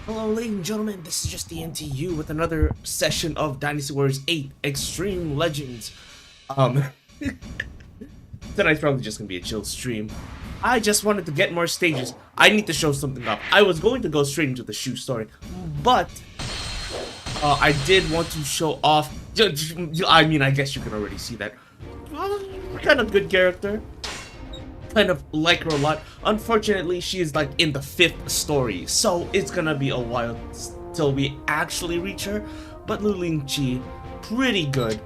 Hello, ladies and gentlemen, this is just TheAntiYuu with another session of Dynasty Warriors 8 Extreme Legends. Tonight's probably just gonna be a chill stream. I just wanted to get more stages. I need to show something up. I was going to go straight into the shoe story, but I did want to show off. I mean, I guess you can already see that. Kind of good character. Kind of like her a lot. Unfortunately, she is like in the 5th story, so it's gonna be a while till we actually reach her. But Luling-Chi, pretty good.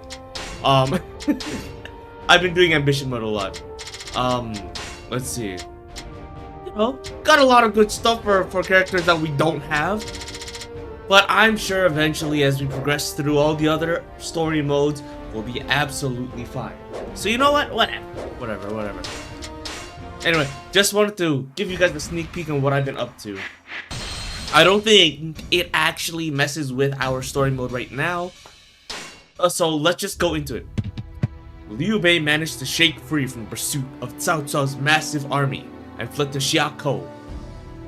I've been doing ambition mode a lot. Let's see. You know, got a lot of good stuff for characters that we don't have. But I'm sure eventually, as we progress through all the other story modes, we'll be absolutely fine. So you know what? Whatever. Anyway, just wanted to give you guys a sneak peek on what I've been up to. I don't think it actually messes with our story mode right now. So let's just go into it. Liu Bei managed to shake free from the pursuit of Cao Cao's massive army and fled to Xiakou.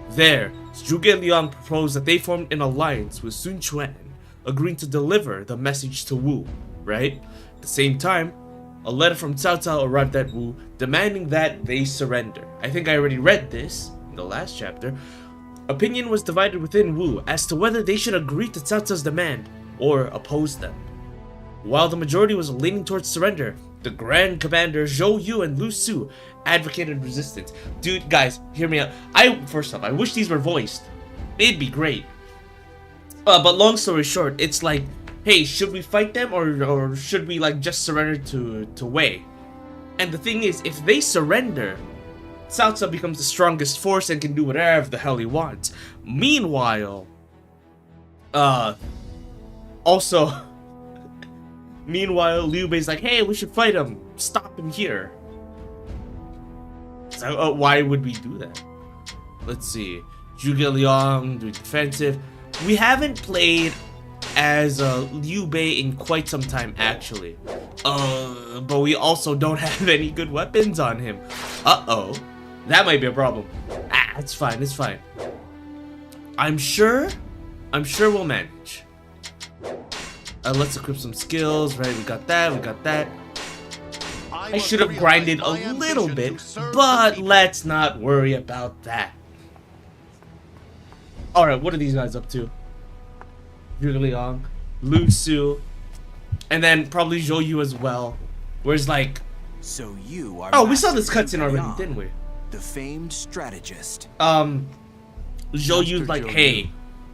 There, Zhuge Liang proposed that they formed an alliance with Sun Quan, agreeing to deliver the message to Wu, right? At the same time, a letter from Cao Cao arrived at Wu, demanding that they surrender. I think I already read this in the last chapter. Opinion was divided within Wu as to whether they should agree to Cao Cao's demand or oppose them. While the majority was leaning towards surrender, the Grand Commander Zhou Yu and Lu Su advocated resistance. Dude, guys, hear me out. First off, I wish these were voiced. It'd be great. But long story short, it's like, hey, should we fight them or should we like just surrender to Wei? And the thing is, if they surrender, Cao Cao becomes the strongest force and can do whatever the hell he wants. Meanwhile, Liu Bei's like, hey, we should fight him. Stop him here. So, why would we do that? Let's see. Zhuge Liang doing defensive. We haven't played as Liu Bei in quite some time, actually. But we also don't have any good weapons on him. Uh-oh. That might be a problem. It's fine. I'm sure we'll manage. Let's equip some skills, right? We got that. I should have grinded a little bit, but let's not worry about that. Alright, what are these guys up to? Zhuge Liang, Lu Su, and then probably Zhou Yu as well. Whereas like, so you are. Oh, we saw this cutscene already, didn't we? The famed strategist. Zhou Yu's like, hey,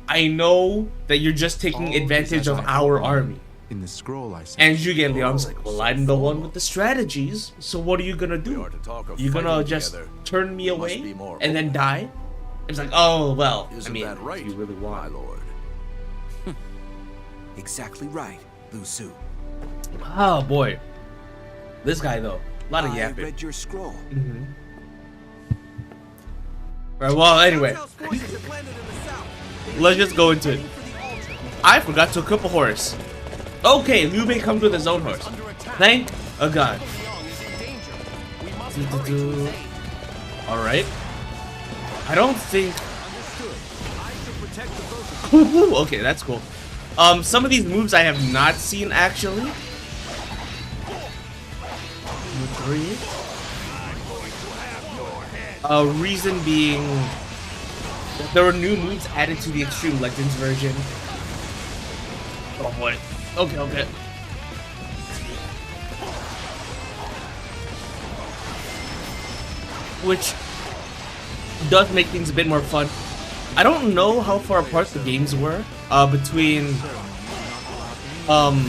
I know that you're just taking advantage of our army. In the scroll I sent. And Zhuge Liang's like, well, I'm the one with the strategies, so what are you gonna do? You gonna just turn me away and then die? It's like, oh well, I mean, if you really want, my lord. Exactly right, Lu Su. Oh boy, this guy though, a lot of yapping. I read your scroll. Alright, well, anyway, let's just go into it. I forgot to equip a horse. Okay, Liu Bei comes with his own horse. Thank a god. Alright. I don't think. Okay, that's cool. Some of these moves I have not seen actually. 3. Reason being, there were new moves added to the Extreme Legends version. Oh boy. Okay. Which does make things a bit more fun. I don't know how far apart the games were between OG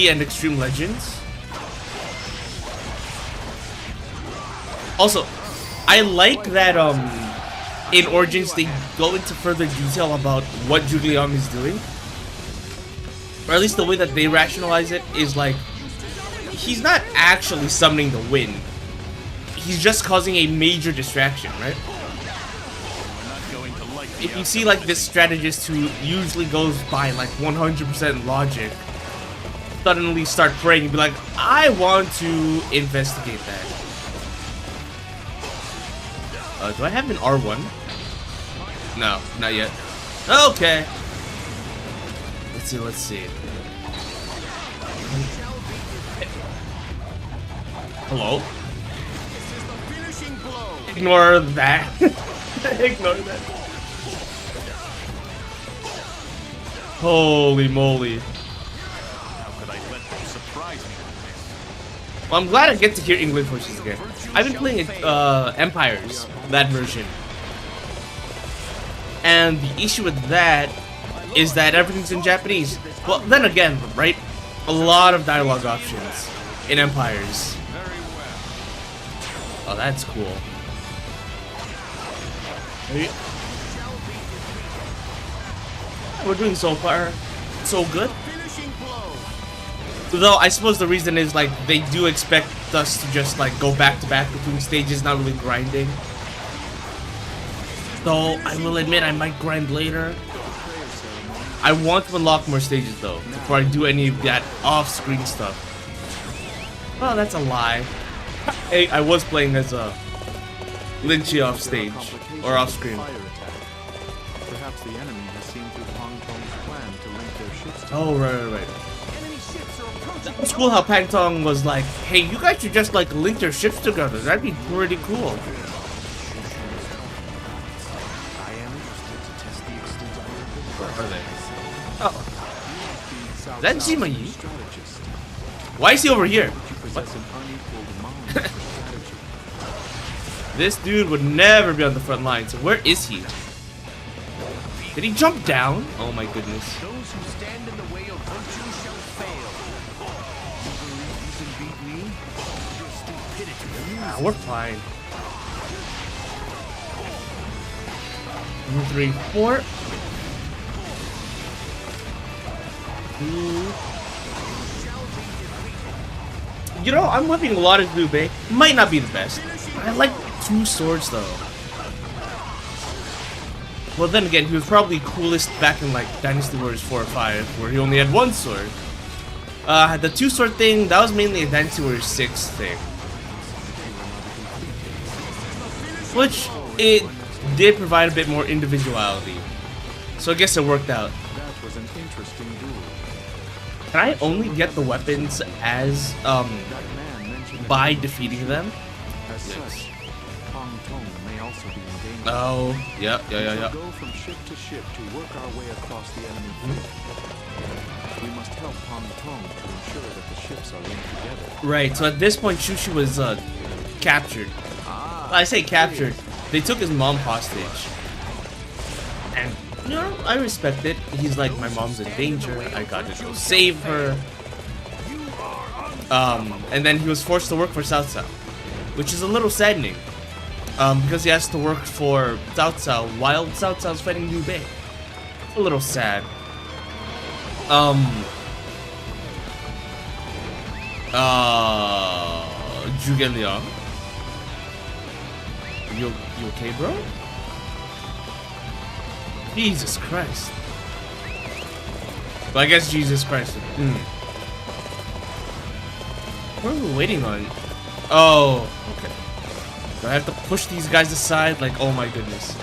and Extreme Legends. Also, I like that in Origins they go into further detail about what Zhuge Liang is doing. Or at least the way that they rationalize it is like, he's not actually summoning the wind. He's just causing a major distraction, right? If you see like this strategist who usually goes by like 100% logic, suddenly start praying and be like, I want to investigate that. Do I have an R1? No, not yet. Okay. Let's see. Hello? Ignore that. Ignore that. Holy moly. Well, I'm glad I get to hear English voices again. I've been playing Empires, that version. And the issue with that is that everything's in Japanese. Well, then again, right? A lot of dialogue options in Empires. Oh, that's cool. We're doing so far so good. Though I suppose the reason is like they do expect us to just like go back to back between stages, not really grinding. Though I will admit I might grind later. I want to unlock more stages though before I do any of that off-screen stuff. Well, that's a lie. Hey, I was playing as a Lynchy off stage or off screen. Perhaps the enemy has seen through Hong Kong's plan to link their ships together. Oh, right. It's cool how Pangtong was like, hey, you guys should just like link your ships together. That'd be pretty cool. I am interested to test the extent of your ability. Where are they? Oh. Is that TheAntiYuu? Strategist. Why is he over here? You possess an unequaled mind for strategy. This dude would never be on the front lines. Where is he? Did he jump down? Oh my goodness. Those who stand in the way of virtue shall fail. You believe you can beat me? Your stupidity. Ah, we're fine. 1, 3, 4. You know, I'm whipping a lot of Lube. Might not be the best. I like 2 swords though. Well, then again, he was probably coolest back in like Dynasty Warriors 4 or 5, where he only had 1 sword. The 2 sword thing, that was mainly a Dynasty Warriors 6 thing. Which, it did provide a bit more individuality. So I guess it worked out. That was an interesting duel. Can I only get the weapons as, That man mentioned by defeating them? as such, Hong Kong may also be in danger. Oh, yeah. We'll go from ship to ship to work our way across the enemy fleet. We must help Hong Kong to ensure that the ships are linked together. Right, so at this point, Shushu was, captured. Well, I say captured. They took his mom hostage. And, you know, I respect it. He's like, my mom's in danger. I gotta go save her. And then he was forced to work for Cao Cao, which is a little saddening. Because he has to work for Cao Cao while Cao Cao's fighting Liu Bei. A little sad. Zhuge Liang. You okay, bro? Jesus Christ. Well, I guess Jesus Christ. What are we waiting on? Oh, okay. Do I have to push these guys aside? Like, oh my goodness.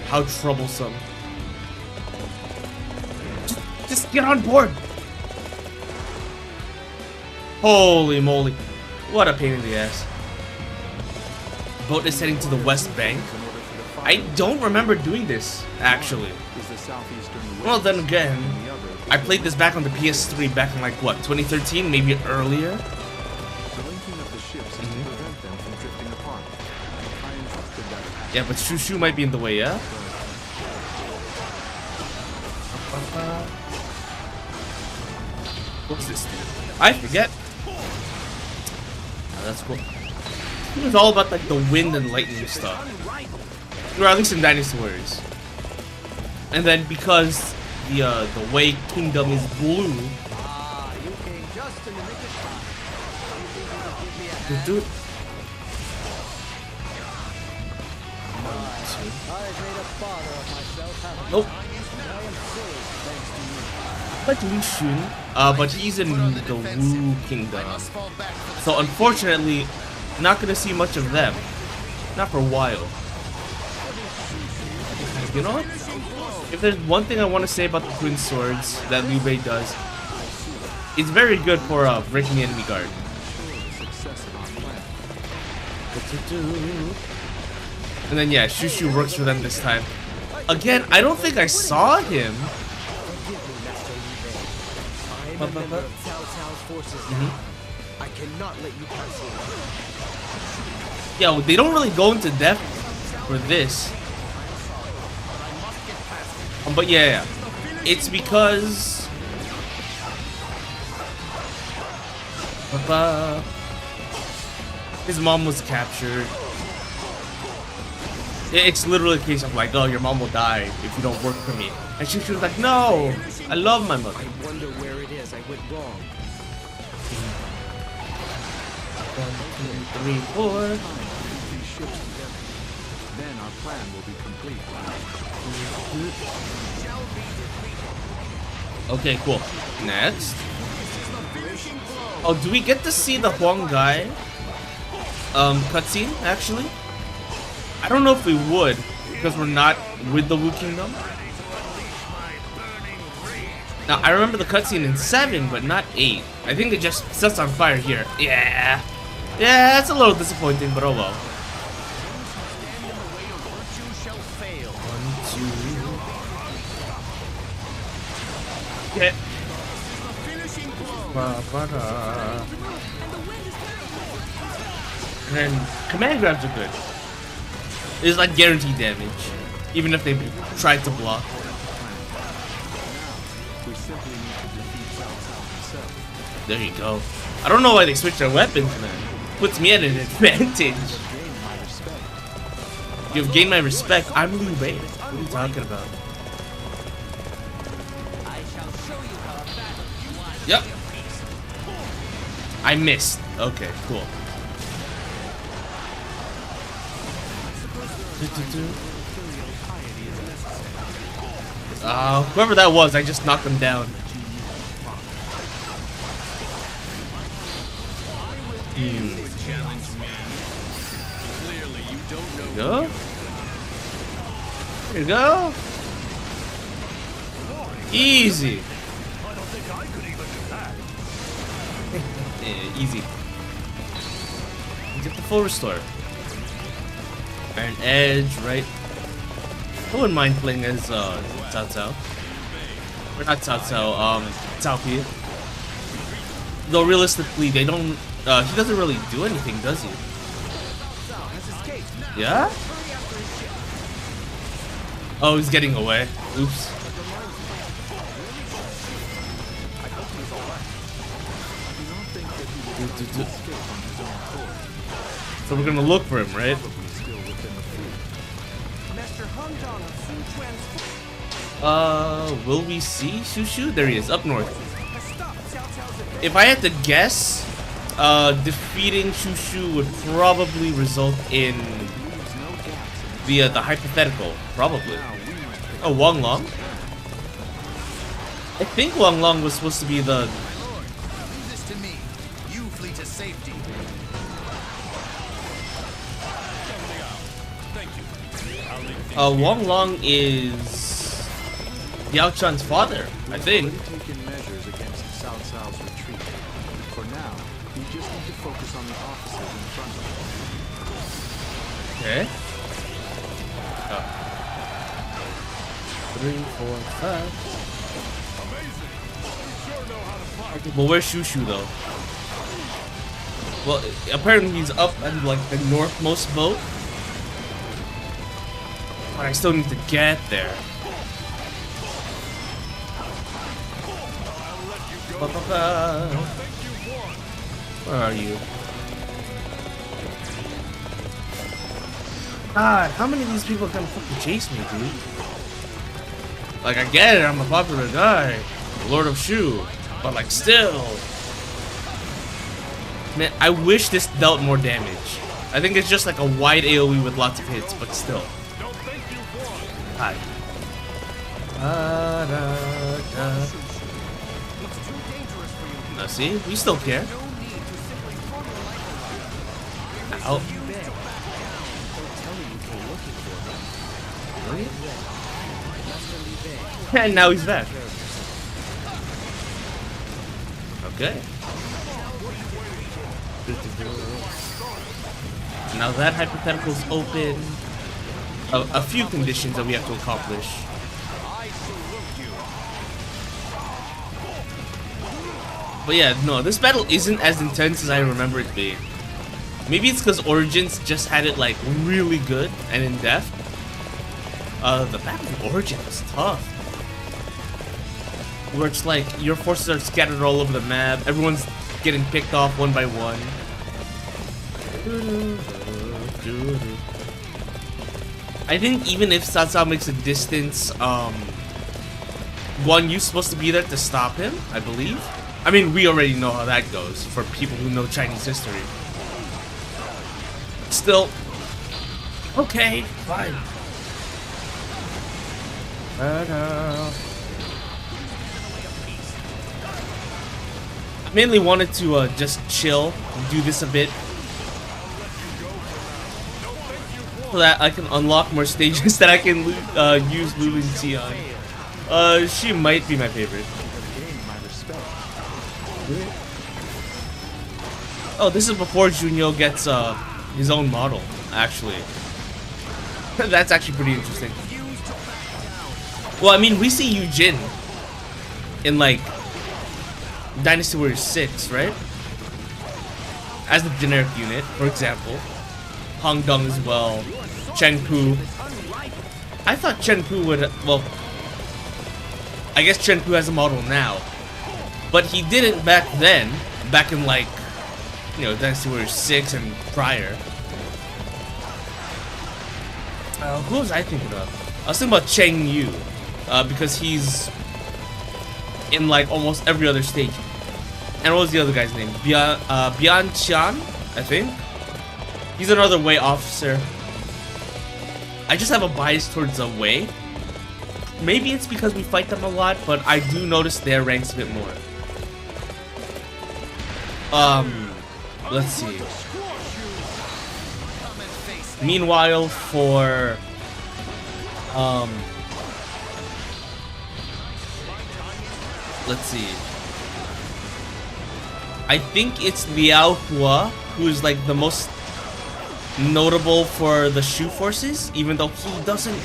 How troublesome. Just get on board. Holy moly. What a pain in the ass. Boat is heading to the west bank. I don't remember doing this, actually. Well, then again, I played this back on the PS3 back in like, what, 2013? Maybe earlier? Yeah, but Shushu might be in the way, yeah? What's this dude? I forget. Oh, that's cool. It was all about like the wind and lightning stuff. Or at least in Dynasty Warriors. And then because the Wei Kingdom is blue. Dude. Nope. Like Lu Xun, but he's in the Wu Kingdom. So unfortunately, not gonna see much of them. Not for a while. You know what? If there's one thing I want to say about the twin swords that Liu Bei does, it's very good for breaking the enemy guard. And then yeah, Shushu works for them this time. Again, I don't think I saw him. I cannot let you pass here. Yeah, well, they don't really go into depth for this. But yeah, it's because his mom was captured. It's literally a case of like, oh, your mom will die if you don't work for me. And she was like, no, I love my mother. I wonder where it is I went wrong. 1, 2, 3, 4. These ships together. Then our plan will be complete. Okay, cool. Next. Oh, do we get to see the Huang Gai cutscene, actually? I don't know if we would, because we're not with the Wu Kingdom. Now, I remember the cutscene in 7, but not 8. I think it just sets on fire here. Yeah. Yeah, that's a little disappointing, but oh well. 1, 2. Okay. And then command grabs are good. It's like guaranteed damage, even if they tried to block. We simply need to defeat Cao Cao himself. There you go. I don't know why they switched their weapons, man. Puts me at an advantage. Gain my respect. You've gained my respect. I'm Liu Bei. What are you talking about? Yep. I missed. Okay, cool. Whoever that was, I just knocked him down. There you go. There you go. Easy. Yeah, easy. You get the full restore. Iron Edge, right? I wouldn't mind playing as Cao Cao. Or not Cao Cao, Cao Pi. Though realistically, they don't. He doesn't really do anything, does he? Yeah? Oh, he's getting away. Oops. So we're gonna look for him, right? Will we see Shushu? There he is, up north. If I had to guess, defeating Shushu would probably result in the hypothetical, probably. Oh, Wang Long? I think Wang Long was supposed to be the... Wang Long is Yao Chan's father, I think. Taken measures against Cao Cao's retreat. For now, we just need to focus on the officers in front of us. Okay. 3, 4, 5. Well, where's Shushu though? Well, apparently he's up at like the northmost boat. But I still need to get there. Where are you? God, how many of these people are gonna fucking chase me, dude? Like, I get it, I'm a popular guy, Lord of Shu, but like, still. Man, I wish this dealt more damage. I think it's just like a wide AoE with lots of hits, but still. Hi. Now see, we still care. Ow. Really? And now he's back. Okay. Now that hypothetical is open. A few conditions that we have to accomplish. But yeah, no, this battle isn't as intense as I remember it being. Maybe it's because Origins just had it like really good and in depth. The battle of Origins was tough. Where it's like your forces are scattered all over the map, everyone's getting picked off one by one. I think even if Cao Cao makes a distance, TheAntiYuu's supposed to be there to stop him, I believe. I mean, we already know how that goes for people who know Chinese history. Still, okay, fine. I mainly wanted to just chill and do this a bit so that I can unlock more stages that I can use Lulu and T on. She might be my favorite. Oh, this is before Junyo gets his own model, actually. That's actually pretty interesting. Well, I mean, we see Yujin in like Dynasty Warriors 6, right? As the generic unit, for example. Hong Dong as well. Chen Pu. I thought Chen Pu would, well, I guess Chen Pu has a model now. But he didn't back then, back in like, you know, Dynasty Warriors 6 and prior. Who was I thinking of? I was thinking about TheAntiYuu, because he's in like almost every other stage. And what was the other guy's name? Bian Qian, I think. He's another Wei officer. I just have a bias towards the Wei. Maybe it's because we fight them a lot, but I do notice their ranks a bit more. Let's see. Meanwhile, for let's see. I think it's TheAntiYuu who's like the most notable for the Shu forces, even though he doesn't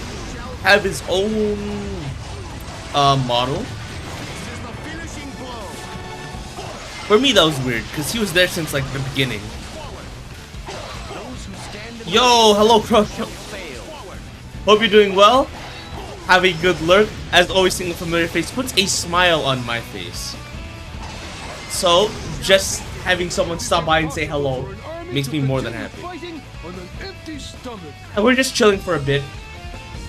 have his own model. For me, that was weird because he was there since like the beginning. Yo, hello, bro. Hope you're doing well. Have a good lurk. As always, seeing a familiar face puts a smile on my face. So, just having someone stop by and say hello makes me more than happy. And we're just chilling for a bit.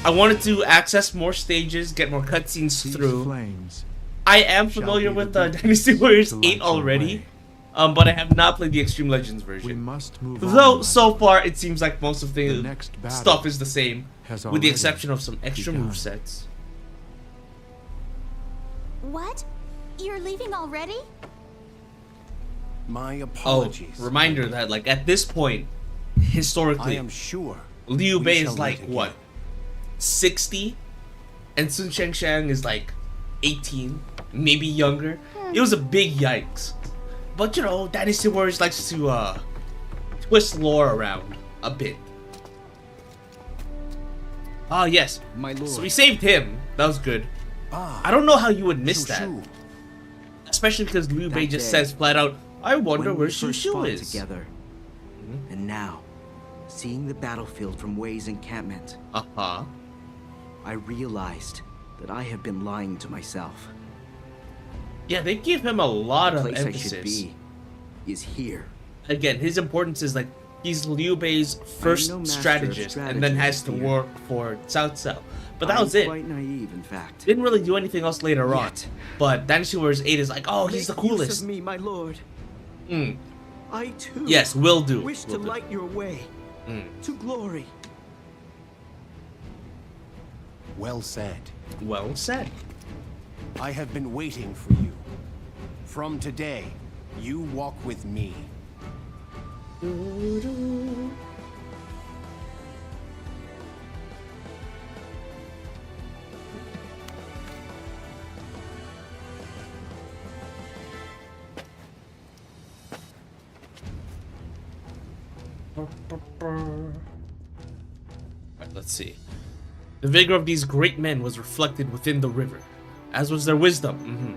I wanted to access more stages, get more cutscenes through. I am familiar with Dynasty Warriors 8 already, but I have not played the Xtreme Legends version. Though, so far, it seems like most of the stuff is the same, with the exception of some extra movesets. What? You're leaving already? My apologies. Oh, reminder that, like, at this point, historically, I am sure Liu we Bei shall is like, meet what, again. 60? And Sun Shengshang is like 18, maybe younger. It was a big yikes. But you know, Dynasty Warriors likes to twist lore around a bit. Ah, yes. My lord. So we saved him. That was good. Ah, I don't know how you would miss that. Shu. Especially because Liu Bei That just day, says flat out, I wonder when where we Shu first Shu fought is. together. And now, seeing the battlefield from Wei's encampment, Uh-huh. I realized that I have been lying to myself. Yeah, they give him a lot The of place I emphasis. should be is here. Again, his importance is like he's Liu Bei's first no master of strategist, and then has to strategy work for Cao Cao. But that I'm was it. quite naive, in fact. Didn't really do anything else later on. Yet. But Dynasty Warriors 8 is like, oh, he's the Make use coolest. of me, my lord. Mm. I too Yes, will do. wish to Will do. light your way Mm. to glory. Well said. Well said. I have been waiting for you. From today, you walk with me. let's see. The vigor of these great men was reflected within the river, as was their wisdom.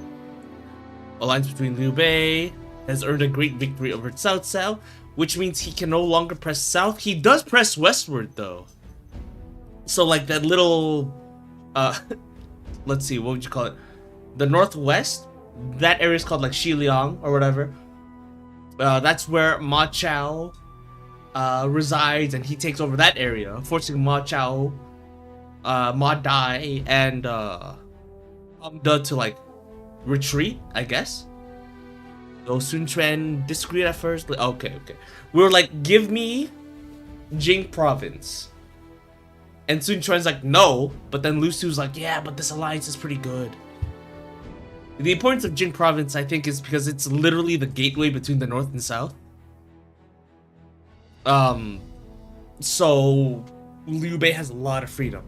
Alliance between Liu Bei has earned a great victory over Cao Cao, which means he can no longer press south. He does press westward though. So like that little, let's see, what would you call it? The northwest, that area is called like Xiliang or whatever. That's where Ma Chao resides, and he takes over that area, forcing Ma Chao, Ma Dai, and Hamda to like retreat, I guess. So Sun Quan disagreed at first. Okay. We were like, give me Jing province. And Sun Quan's like, no. But then Lu Su's like, yeah, but this alliance is pretty good. The importance of Jing province, I think, is because it's literally the gateway between the north and south. So Liu Bei has a lot of freedom.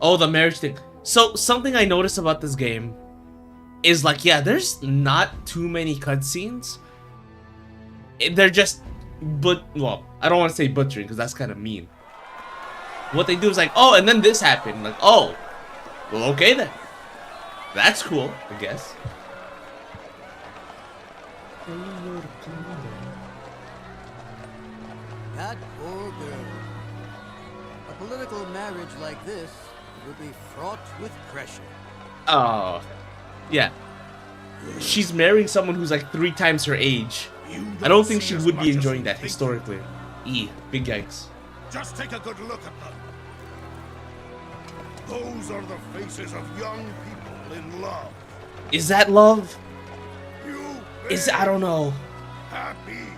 Oh, the marriage thing. So something I noticed about this game is like, yeah, there's not too many cutscenes. They're just, well, I don't want to say butchering because that's kind of mean. What they do is like, oh, and then this happened. Like, oh, well, okay then. That's cool, I guess. That poor girl. A political marriage like this would be fraught with pressure. Oh, yeah. She's marrying someone who's like 3 times her age. I don't think she would be enjoying that historically. Big yikes. Just take a good look at them. Those are the faces of young people in love. Is that love? You I don't know. happy.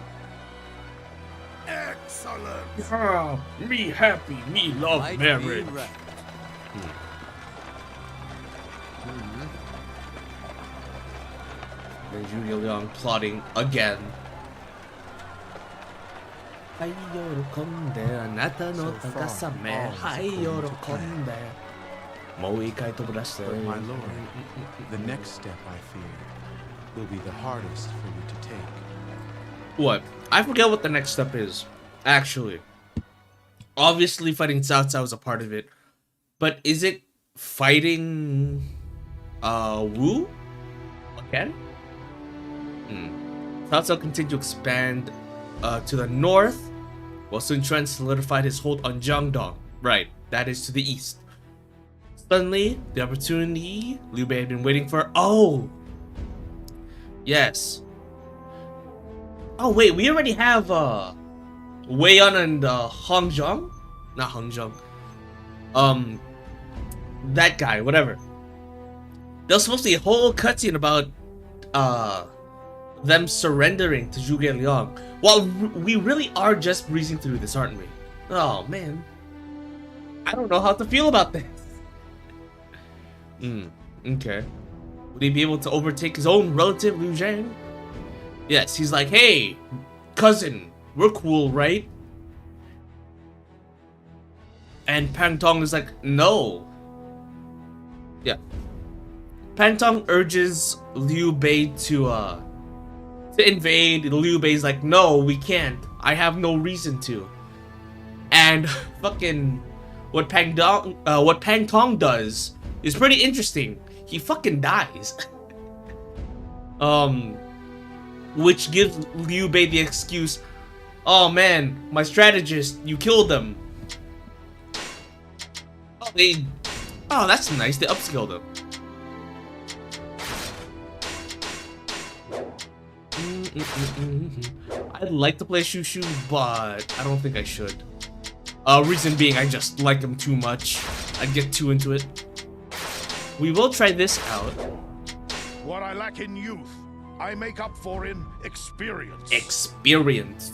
Excellent. Oh, me happy, me love Might marriage. be right. There's Zhuge Liang plotting again. But my lord, the next step, I fear, will be the hardest for you to take. What? I forget what the next step is, actually. Obviously, fighting Cao Cao is a part of it. But is it fighting Wu again? Cao Cao continued to expand to the north, while Sun Quan solidified his hold on Jiangdong. Right, that is to the east. Suddenly, the opportunity Liu Bei had been waiting for. Oh! Yes. Oh wait, we already have Wei Yan and Hong Zhong? Not Hong Zhong. That guy, whatever. There was supposed to be a whole cutscene about them surrendering to Zhuge Liang. Well, we really are just breezing through this, aren't we? Oh man. I don't know how to feel about this. Okay. Would he be able to overtake his own relative, Liu Zhang? Yes, he's like, hey, cousin, we're cool, right? And Pang Tong is like, no. Yeah. Pang Tong urges Liu Bei to invade. Liu Bei's like, no, we can't. I have no reason to. And fucking what Pang Tong does is pretty interesting. He fucking dies. Which gives Liu Bei the excuse, oh man, my strategist, you killed them. Oh, that's nice, they upskilled him. I'd like to play Shushu, but I don't think I should. Reason being, I just like him too much. I'd get too into it. We will try this out. What I lack in youth, I make up for in experience. Experience.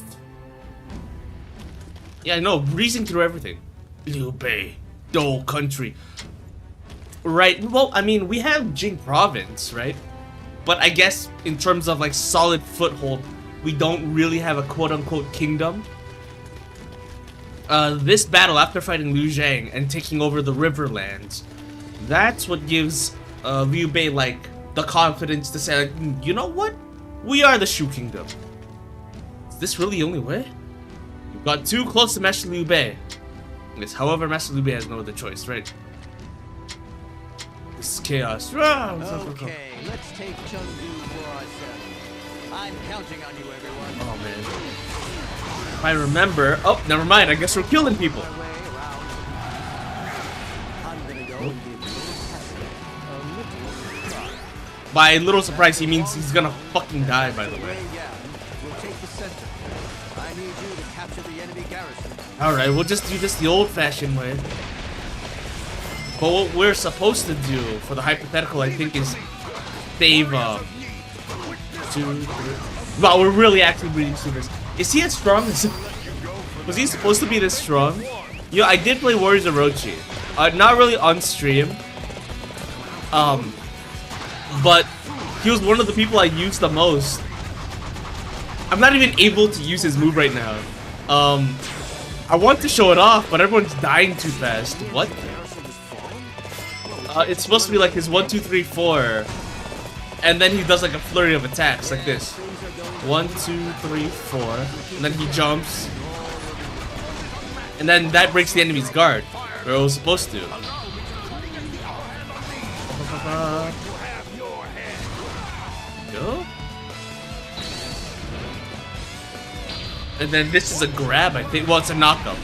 Yeah, I know, breezing through everything. Liu Bei, the whole country. Right, well, I mean, we have Jing province, right? But I guess in terms of like solid foothold, we don't really have a quote-unquote kingdom. This battle, after fighting Liu Zhang and taking over the Riverlands, that's what gives Liu Bei like the confidence to say, like, you know what? We are the Shu Kingdom. Is this really the only way? Got too close to Master Liu Bei. Yes, however, Master Liu Bei has no other choice, right? This is chaos. Okay, let's take Chengdu for ourselves. I'm counting on you, everyone. Oh man. If I remember. Oh, never mind. I guess we're killing people. My way around. I'm gonna go and give little Cassie a little surprise. By little surprise, he means he's gonna fucking die, by the way. Yeah, we'll take the center. I need you to capture the enemy garrison. Alright, we'll just do this the old-fashioned way. But what we're supposed to do for the hypothetical, I think, is save, 2, 3... Wow, we're really actually reading through this. Is he as strong as... Was he supposed to be this strong? Yo, I did play Warriors of Orochi. Not really on stream. But he was one of the people I used the most. I'm not even able to use his move right now. I want to show it off, but everyone's dying too fast. What? It's supposed to be like his 1, 2, 3, 4. And then he does like a flurry of attacks, like this. 1, 2, 3, 4. And then he jumps. And then that breaks the enemy's guard, where it was supposed to. Go. And then this is a grab, I think. Well, it's a knockup.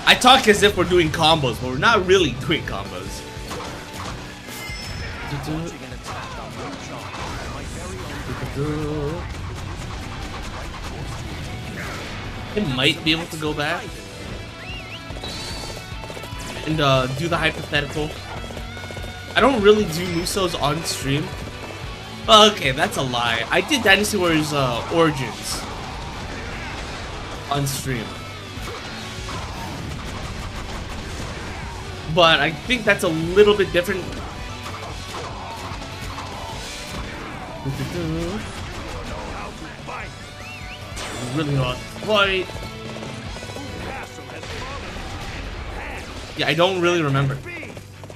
I talk as if we're doing combos, but we're not really doing combos. It might be able to go back and do the hypothetical. I don't really do Musos on stream. Okay, that's a lie. I did Dynasty Warriors Origins on stream. But I think that's a little bit different. Really not quite. Yeah, I don't really remember.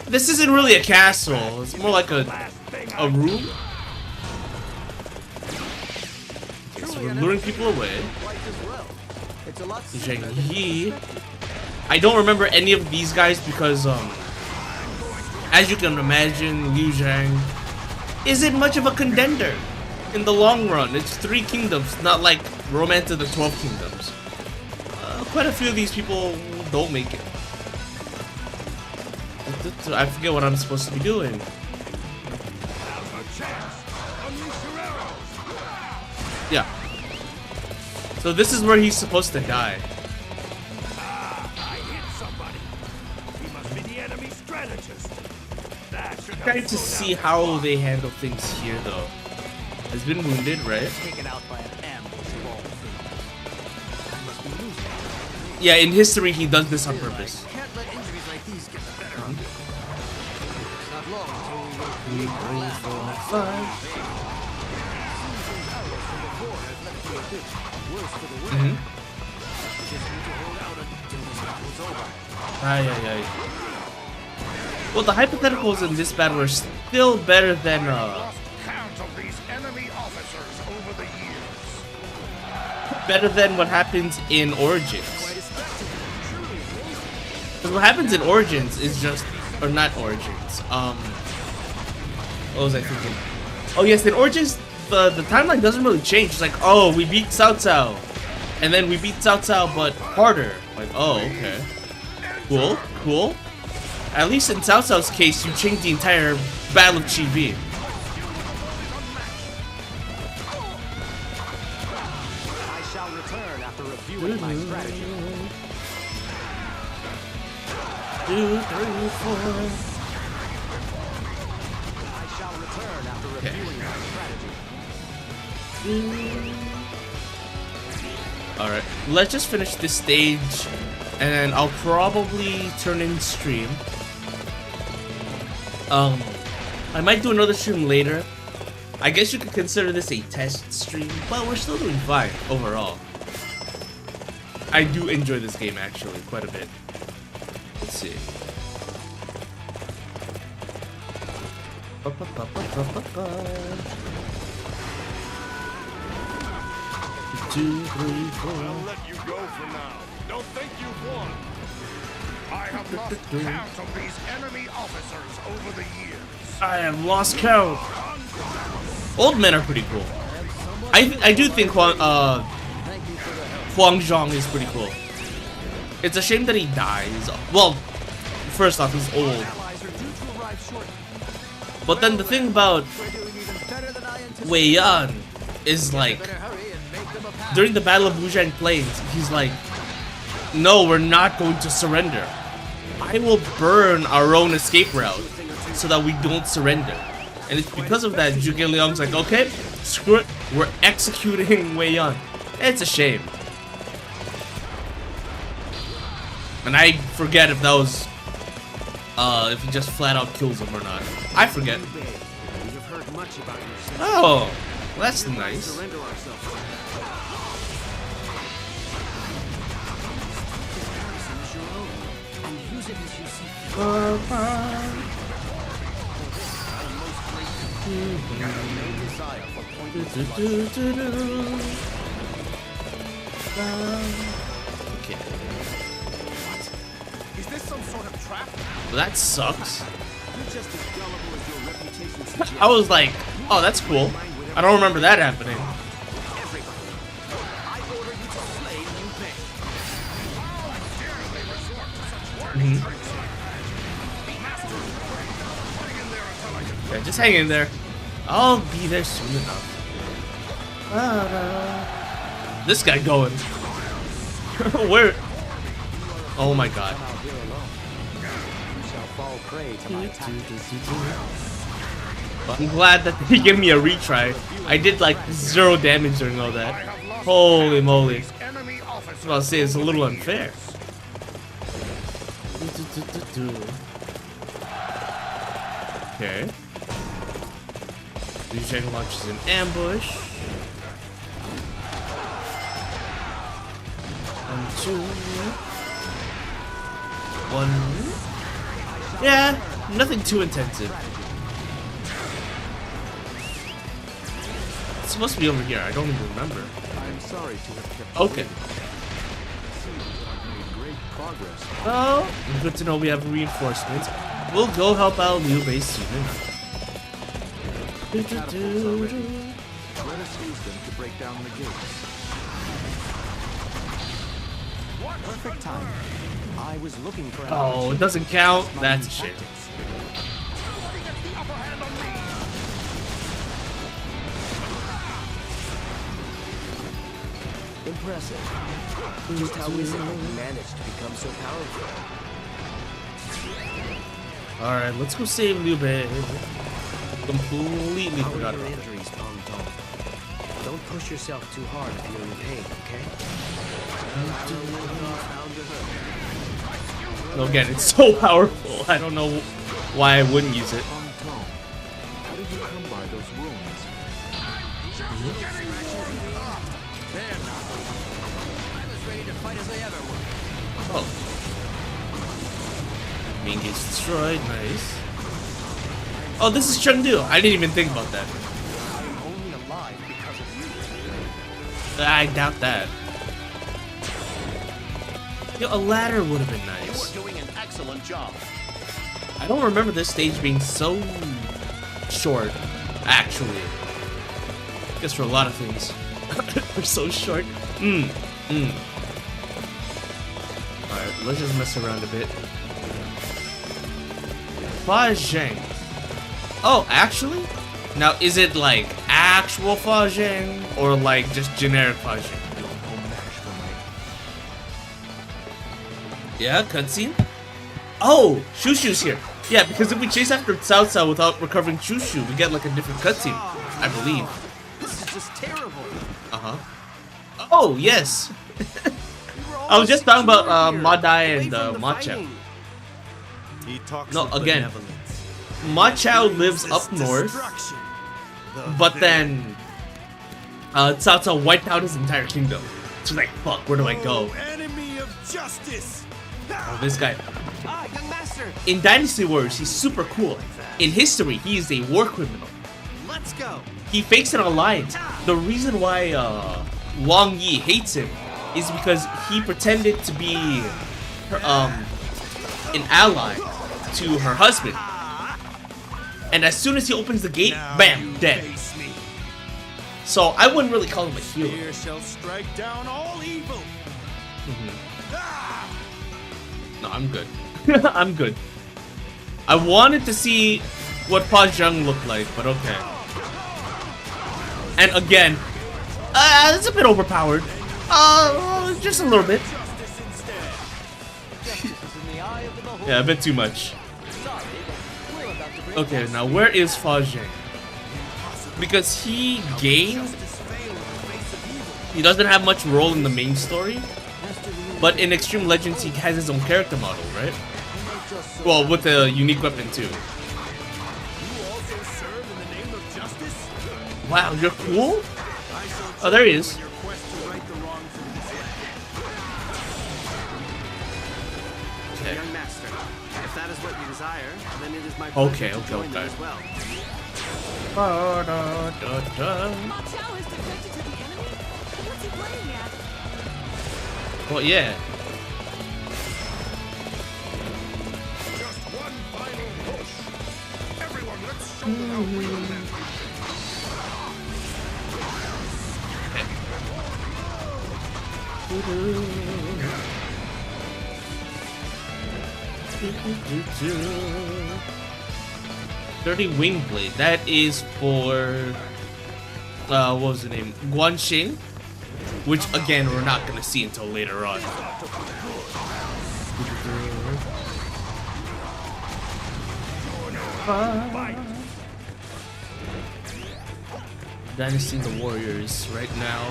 This isn't really a castle. It's more like a room. Okay, so we're luring people away. Zheng. I don't remember any of these guys because, as you can imagine, Liu Zhang isn't much of a contender in the long run. It's 3 kingdoms, not like Romance of the 12 Kingdoms. Quite a few of these people don't make it. I forget what I'm supposed to be doing. Yeah. So this is where he's supposed to die. I'm trying to see how they handle things here, though. Has been wounded, right? Yeah, in history, he does this on purpose. Can't let injuries like these get the better of you. Not long until we will 3, 4, 5. Well, the hypotheticals in this battle are still better than better than what happens in Origins. Because what happens in Origins is just, or not Origins. What was I thinking? Oh yes, in Origins, the timeline doesn't really change. It's like, oh, we beat Cao Cao, and then we beat Cao Cao, but harder. Like, oh, okay, cool, cool. At least in Cao Cao's case, you changed the entire Battle of Chi-Vi. I shall return after reviewing my strategy. 2, 3, 4. I shall return after reviewing my strategy. Alright, let's just finish this stage, and I'll probably turn in stream. I might do another stream later. I guess you could consider this a test stream, but we're still doing fine overall. I do enjoy this game actually quite a bit. Let's see. 2, 3, 4. I'll let you go for now. Don't think you've won. I have lost count of these enemy officers over the years. I have lost count. Old men are pretty cool. I do think Huang Zhong is pretty cool. It's a shame that he dies. Well, first off, he's old. But then the thing about Wei Yan is like, during the Battle of Wuzhang Plains, he's like, no, we're not going to surrender. I will burn our own escape route so that we don't surrender. And it's because of that Zhuge Liang's like, okay, screw it, we're executing Wei Yan. It's a shame. And I forget if that was, if he just flat out kills him or not. I forget. Oh, well, that's nice. Okay. Is this some sort of trap? Well, that sucks. I was like, oh, that's cool. I don't remember that happening. Yeah, just hang in there. I'll be there soon enough. This guy going. Where? Oh my god. I'm glad that they gave me a retry. I did like 0 damage during all that. Holy moly. I was about to say it's a little unfair. Okay. Liu Zhang launches an ambush. 1, 2. 1. Yeah, nothing too intensive. It's supposed to be over here. I don't even remember. I'm sorry to have kept Okay. made great progress. Oh, good to know we have reinforcements. We'll go help out Liu Bei soon enough. Let us use them to break down the gates. Perfect time. I was looking for an Oh, it doesn't count? That's a shame. Impressive. Just how is it that you managed to become so powerful? Alright, let's go save Liu Bei. Completely How forgot are your about that. injuries, Pong Tong? Don't push yourself too hard if you're in pain, okay? No, again, it's so powerful. I don't know why I wouldn't use it. Pong Tong, how did you come by those wounds? Oh. Main gate's destroyed. Nice. Oh, this is Chengdu. I didn't even think about that. I'm only alive because of you. I doubt that. Yo, a ladder would have been nice. You're doing an excellent job. I don't remember this stage being so short, actually. I guess for a lot of things. They're so short. Alright, let's just mess around a bit. Fa Zheng. Oh, actually? Now, is it like actual Fa Zheng or like just generic Fa Zheng? Yeah, cutscene? Oh, Shushu's here. Yeah, because if we chase after Cao Cao without recovering Shushu, we get like a different cutscene, I believe. This is just terrible. Uh-huh. Oh, yes. I was just talking about Ma Dai and Ma Chao. He talks No, again, Ma Chao lives up north, but then Cao Cao wiped out his entire kingdom. She's like, fuck, where do I go? Enemy of justice. Oh, this guy. Young master. In Dynasty Wars, he's super cool. In history, he is a war criminal. Let's go. He fakes an alliance. The reason why Wang Yi hates him is because he pretended to be her, an ally to her husband. And as soon as he opens the gate, bam, dead. So I wouldn't really call him a hero. Fear shall strike down all evil. No, I'm good. I'm good. I wanted to see what Pa Zheng looked like, but okay. And again, it's a bit overpowered. Just a little bit. Yeah, a bit too much. Okay, now where is Fa Zheng? Because he gained... He doesn't have much role in the main story. But in Extreme Legends, he has his own character model, right? Well, with a unique weapon too. Wow, you're cool? Oh, there he is. Okay. Young master, if that is what you desire, then it is my Okay, pleasure to join them okay. as well. Ma Chao is defected to the enemy? What's he playing at? Well, yeah. Just one final push. Everyone, let's show them how real men are. 30 Wing Blade. That is for what was the name? Guanxing, which again we're not gonna see until later on. Dynasty the Warriors right now.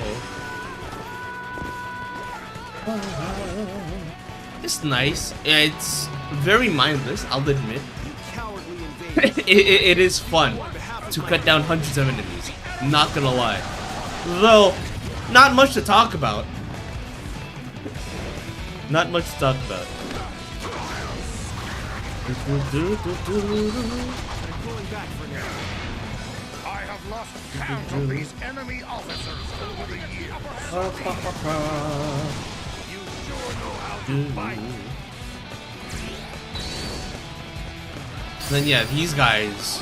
It's nice. It's very mindless, I'll admit. It is fun to cut down hundreds of enemies. Not gonna lie. Though, not much to talk about. Not much to talk about. I have lost count of these enemy officers over the years. You sure know how to fight. Then yeah, these guys.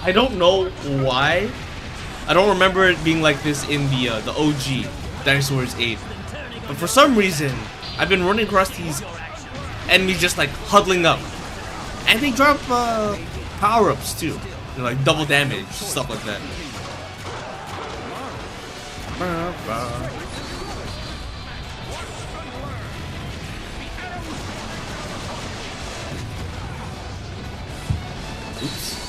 I don't know why. I don't remember it being like this in the OG Dynasty Warriors 8. But for some reason, I've been running across these enemies just like huddling up. And they drop power-ups too. You know, like double damage, stuff like that. Oops.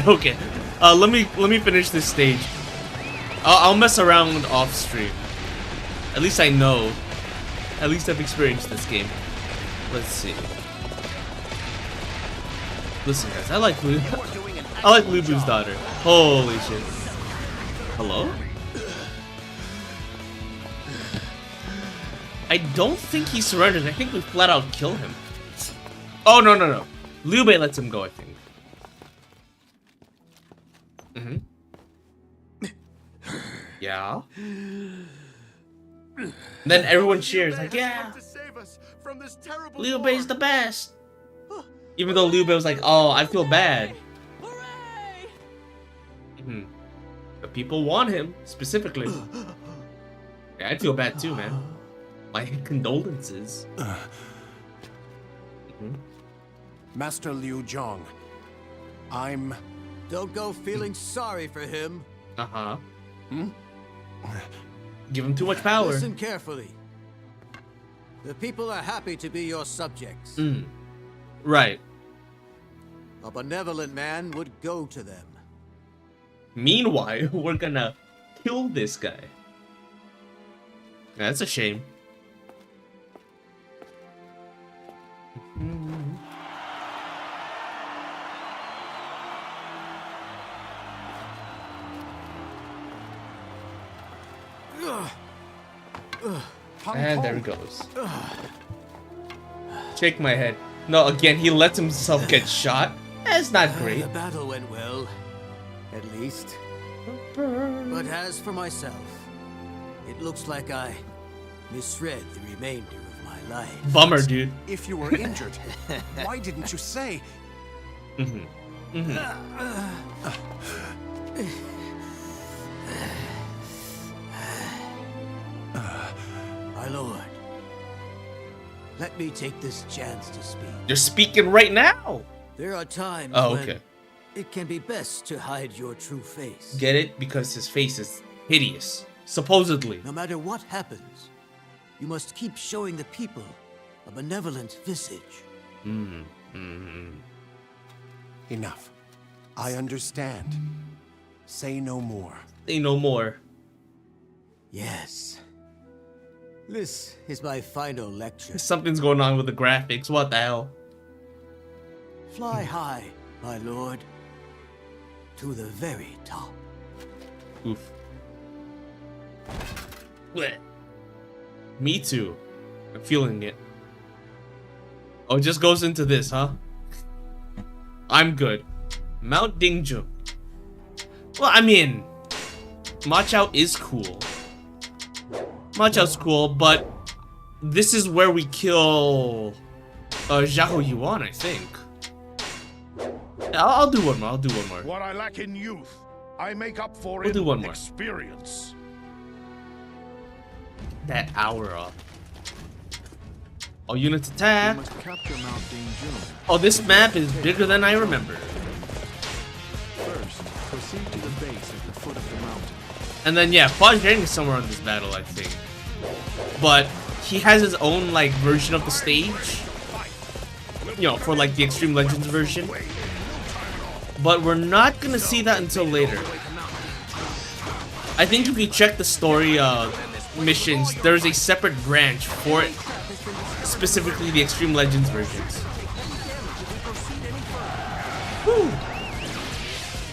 Okay. Let me finish this stage. I'll mess around off stream. At least I know. At least I've experienced this game. Let's see. Listen, guys, I like Lu Bu's daughter. Holy shit. Hello? I don't think he surrendered. I think we flat out kill him. Oh, no. Liu Bei lets him go, I think. Yeah. Then everyone cheers, like, yeah, Liu Bei's the best. Even though Liu Bei was like, oh, I feel bad. But people want him, specifically. Yeah, I'd feel bad too, man. My condolences. Master Liu Zhong, I'm... Don't go feeling sorry for him. Uh-huh. Give him too much power. Listen carefully. The people are happy to be your subjects. Right. A benevolent man would go to them. Meanwhile, we're gonna kill this guy. That's a shame. And there he goes. Shake my head. No, again, he lets himself get shot. That's not great. The battle went well, at least. But as for myself, it looks like I misread the remainder of my life. Bummer, dude. If you were injured, why didn't you say? My lord, let me take this chance to speak. You're speaking right now. There are times Oh, when okay. it can be best to hide your true face. Get it? Because his face is hideous. Supposedly. No matter what happens, you must keep showing the people a benevolent visage. Enough. I understand. Say no more. Say no more. Yes. This is my final lecture. Something's going on with the graphics. What the hell? Fly high, my lord, to the very top. Oof. Blech. Me too. I'm feeling it. Oh, it just goes into this, huh? I'm good. Mount Dingju. Well, I mean, Machao is cool. Machao's cool, but this is where we kill Xiahou Yuan, I think. I'll do one more. I'll do one more. What I lack in youth, I make up for We'll in do one more. experience. That hour up. All units We attack. must capture Mount Dingju. Oh, this map is bigger than I remember. First, proceed to the base at the foot of the mountain. And then yeah, Huang Zhang is somewhere in this battle, I think. But he has his own like version of the stage. You know, for like the Extreme Legends version. But we're not gonna see that until later. I think if you check the story missions, there's a separate branch for it. Specifically the Extreme Legends versions. Woo.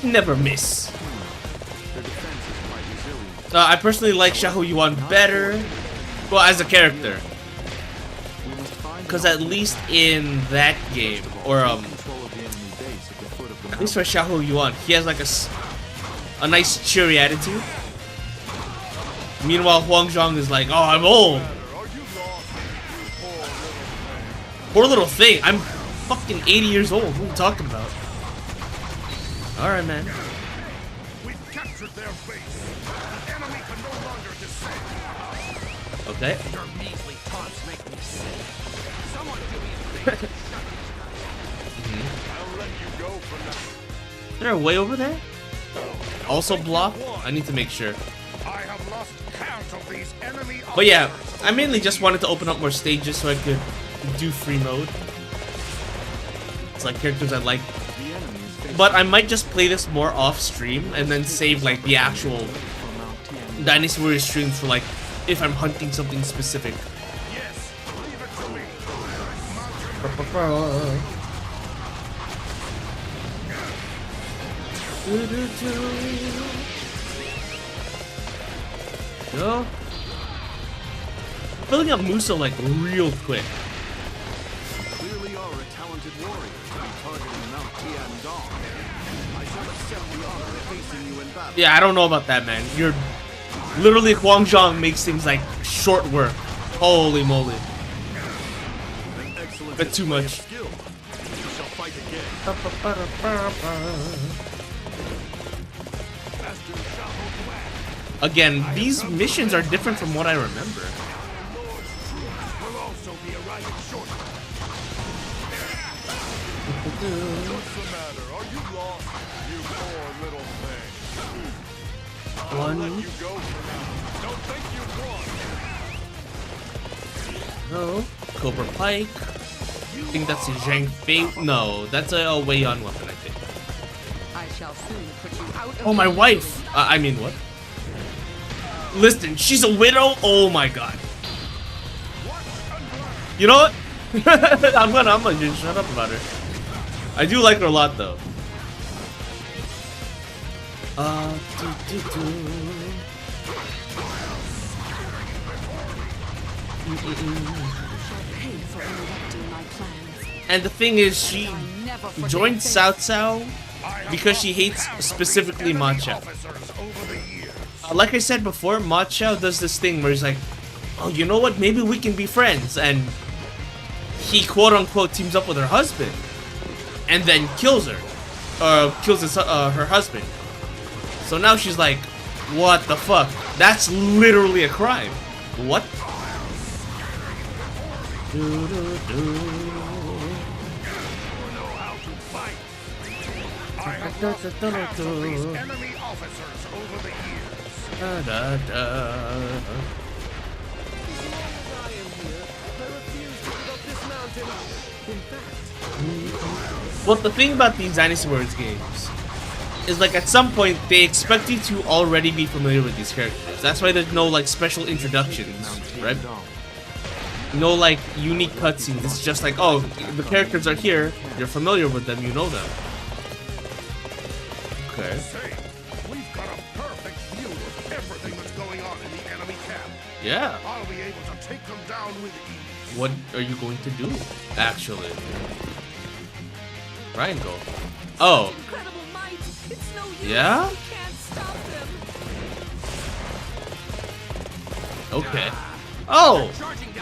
Never miss. Their defense is quite resilient. I personally like Xiahou Yuan better. Well, as a character. We must find Because at least in that game, or control of the enemy base at the foot of the at least for Xiahou Yuan, he has like a nice cheery attitude. Meanwhile, Huang Zhang is like, oh, I'm old. Poor little thing. I'm fucking 80 years old. What are you talking about? Alright, man. We've captured their base. The enemy can no longer descend. Okay. Your measly taunts make me sick. Someone do me a favor. I'll let you go for now. Is there a way over there? Also block? I need to make sure. I have lost count of these enemy. But yeah, I mainly just wanted to open up more stages so I could do free mode. It's like characters I like. The enemy is facing But I might just play this more off stream and then save like the actual from Mount Tian. Dynasty Warrior streams for like if I'm hunting something specific. Yes, leave it to me. Go. Filling up Muso like real quick. Clearly are a talented warrior to be targeting Mount Tiandong. I shall accept the honor of facing you in battle. Yeah, I don't know about that, man. You're literally Huang Zhang makes things like short work. Holy moly. An excellent Bit too display of much. skill. You shall fight again. Master Xiahou Yuan. Again, these missions are different from what I remember. Will also be arriving shortly. What's the matter? Are you lost? You poor little thing. I'll let you go for now. Don't think you've won. No. Cobra Pike. I think that's a Zhang Fei. No, that's a Wei Yan weapon, I think. I shall soon put you out of Oh, my your wife! I mean, what? Listen, she's a widow? Oh my god. You know what? I'm gonna just shut up about her. I do like her a lot, though. pay for interrupting my plans. And the thing is, she I never forget joined this. Cao Cao because she hates specifically Ma Chao. Officers over the years. Like I said before, Ma Chao does this thing where he's like, oh, you know what? Maybe we can be friends. And he quote-unquote teams up with her husband. And then kills her. Kills her husband. So now she's like, what the fuck? That's literally a crime. What? I have lost half of these enemy officers over the years. Well, the thing about these Dynasty Warriors games is, like, at some point they expect you to already be familiar with these characters. That's why there's no, like, special introductions, right? No, like, unique cutscenes. It's just like, oh, the characters are here, you're familiar with them, you know them. Okay. Say, we've got a perfect view of everything that's going on in the enemy camp. Yeah. I'll be able to take them down with ease. What are you going to do, actually? Ryan, go. Oh. Incredible might. It's no use. Yeah? We can't stop them. Okay. Oh!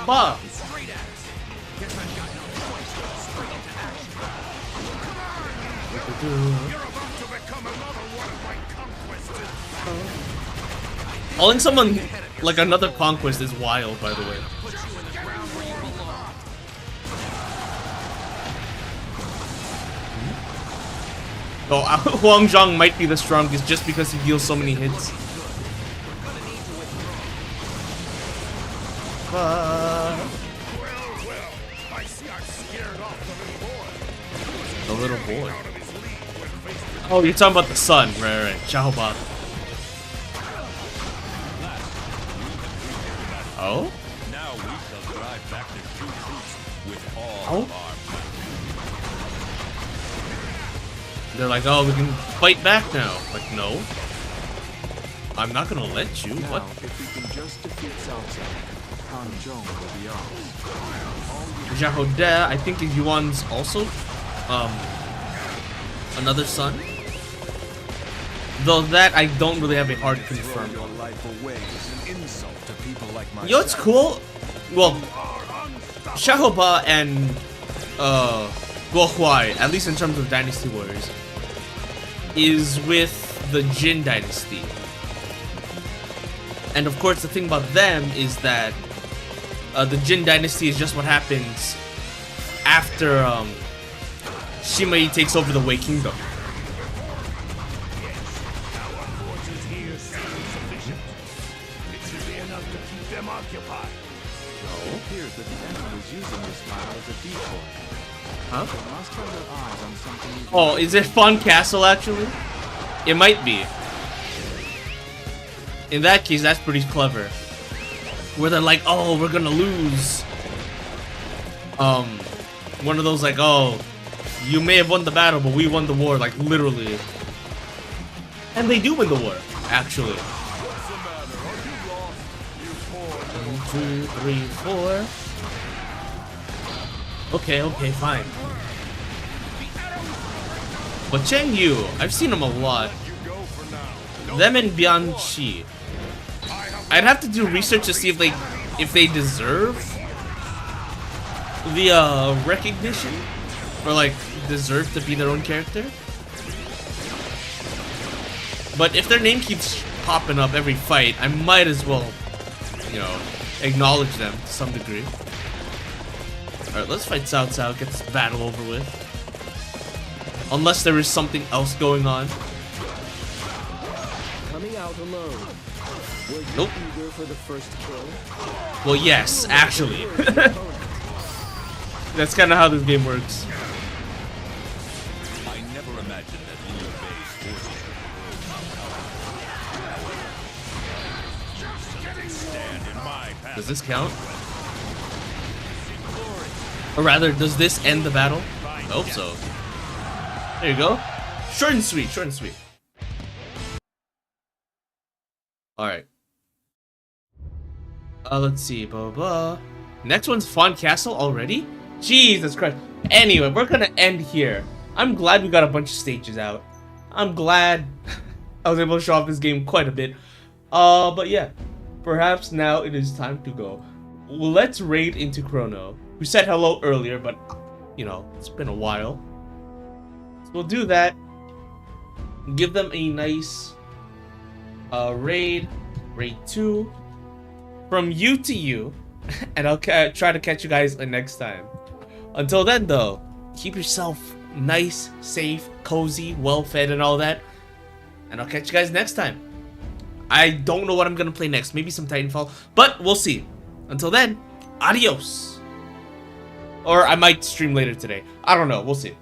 Fuck. Straight at us. Guess I've got no choice but to spring into action. You're about to become another one of my conquests. Calling someone like another conquest is wild, by the way. Put you in the ground where you belong. Oh, Huang Zhang might be the strongest just because he deals so many hits. Well, I see I've scared off the little boy. The little boy. Out of his league when faced with Oh, you're talking about the son. Right. Xiaoba. Oh? Now we shall drive back the Shu troops with all Oh? of our might. They're like, oh, we can fight back now. Like, no. I'm not gonna let you. Now, What? if we can just defeat Cao Cao, Han Zhong will be ours. Zhao De, I think Yuan's also, another son. Though that I don't really have a hard confirm. Your life away is an insult to people like myself. You know what's cool? Well, Xiaoba and Guo Huai, at least in terms of Dynasty Warriors, is with the Jin Dynasty. And of course, the thing about them is that the Jin Dynasty is just what happens after Shimei takes over the Wei Kingdom. it should be enough to keep them occupied. It appears that the enemy is using this battle as a decoy. Huh? They must have their eyes on something even Oh, is it Fun Castle actually? It might be. In that case, that's pretty clever. Where they're like, oh, we're gonna lose. One of those like, oh, you may have won the battle, but we won the war, like literally. And they do win the war, actually. 1, 2, 3, 4. Okay, fine. But TheAntiYuu, I've seen him a lot. Them and Bianchi. I'd have to do research to see if they deserve the recognition, or like deserve to be their own character. But if their name keeps popping up every fight, I might as well, you know, acknowledge them to some degree. Alright, let's fight Cao Cao, get this battle over with. Unless there is something else going on. Coming out alone. Were you Nope. eager for the first kill? Well, yes, actually. That's kind of how this game works. I never imagined that Liu Bei's forces stand in my path. Does this count? Or rather, does this end the battle? I hope so. There you go. Short and sweet, short and sweet. Alright. Let's see. Blah, blah, blah. Next one's Fawn Castle already? Jesus Christ. Anyway, we're gonna end here. I'm glad we got a bunch of stages out. I'm glad I was able to show off this game quite a bit. But yeah, perhaps now it is time to go. Let's raid into Chrono. We said hello earlier, but you know, it's been a while. So we'll do that. Give them a nice raid 2 from you to you, and I'll try to catch you guys next time. Until then though, keep yourself nice, safe, cozy, well fed and all that, and I'll catch you guys next time. I don't know what I'm gonna play next, maybe some Titanfall, but we'll see. Until then, adios. Or I might stream later today, I don't know, we'll see.